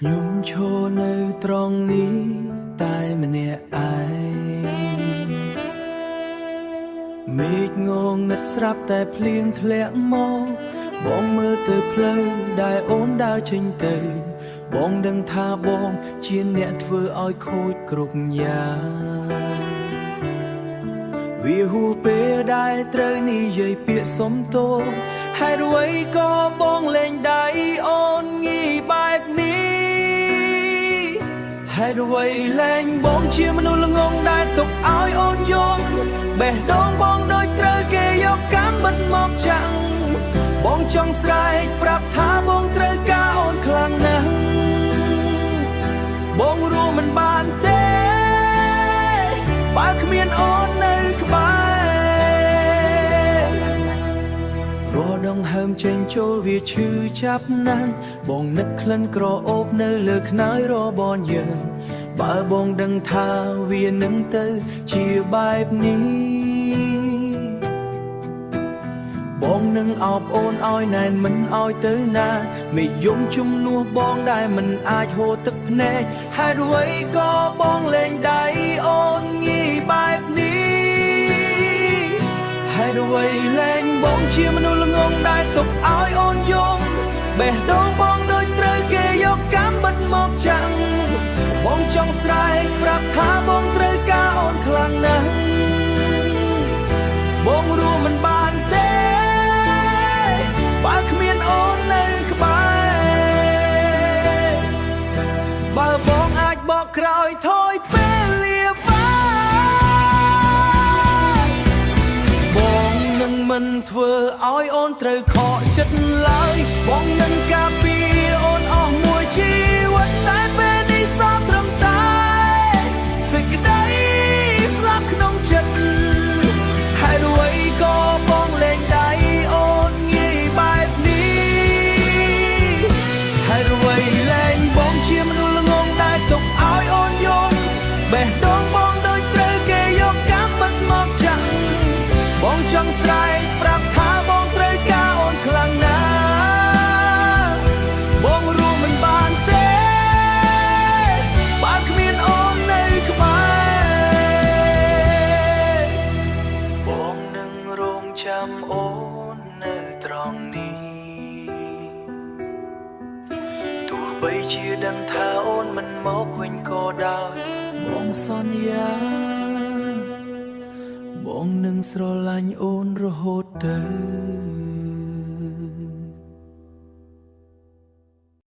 ខ្ញុំឈរនៅត្រង់នេះតែម្នាក់ឯងមេឃងងឹតស្រាប់តែភ្លៀងធ្លាក់មកបងមើលទៅផ្លូវដែលអូនដើរចេញទៅបងដឹងថាបងជាអ្នកធ្វើឲ្យខូចគ្រប់យ៉ាងវាហួសពេលដែលត្រូវនិយាយពាក្យសុំទោសហេតុអ្វីក៏បងលែងដៃអូនងាយបែបនេះហេតុអ្វីលែងបងជាមនុស្សល្ងងដែលទុកឲ្យអូនយំបេះដូងបងដូចត្រូវគេយកកម្មបិទមកចាំងបងចង់ស្រែកប្រាប់ថាបងត្រូវការអូនខ្លាំងណាស់បងរួមមិនបានទេបើគ្មានអូននៅក្បែររដងហើមចេញចូលវាឈឺចាប់ណាស់បងនឹកក្លិនក្រអូបនៅលើខ្នើយរបនយើងបើបងដឹងថាវានឹងទៅជាបែបនេះបងនឹងអបអូនឲ្យណែនមិនឲ្យទៅណាមេយំជំនួសបងដែលមិនអាចហូរទឹកភ្នែកហេតុអ្វីក៏បងលែងដៃអូនងាយបែបនេះហេតុអ្វីលែងបងជាមនុស្សល្ងងដែលទុកឲ្យអូនយំបេះដូងបងដូចត្រូវគេយកកម្មបិទមកចាំងបងចង់ស្រែកប្រាប់ថាបងត្រូវការអូនខ្លាំងណាស់បងរួមមិនបានទេបើគ្មានអូននៅក្បែរបើបងអាចបកក្រោយថយពេលលាបានបងនឹងមិនធ្វើឲ្យអូនត្រូវខកចិត្តឡើយបងនឹងការពារអូនអស់មួយជីវិតតែពេលនេះសោះត្រឹមតែសេចក្តីស្លាប់ក្នុងចិត្តហេតុអ្វីក៏បងលែងដៃអូនងាយបែបនេះហេតុអ្វីលែងបងជាមនុស្សល្ងងដែលទុកឲ្យអូនយំបេះដូងបងដូចត្រូវគេយកកម្មបិទមកចាំងបងចង់ស្រែកប្រាប់ថាបងត្រូវការអូនខ្លាំងណាស់បងរួមមិនបានទេបើគ្មានអូននៅក្បែរបងនឹងរងចាំអូននៅត្រង់នេះទោះបីជាដឹងថាអូនមិនមកវិញក៏ដោយបងសន្យាបងនឹងស្រឡាញ់អូនរហូតទៅ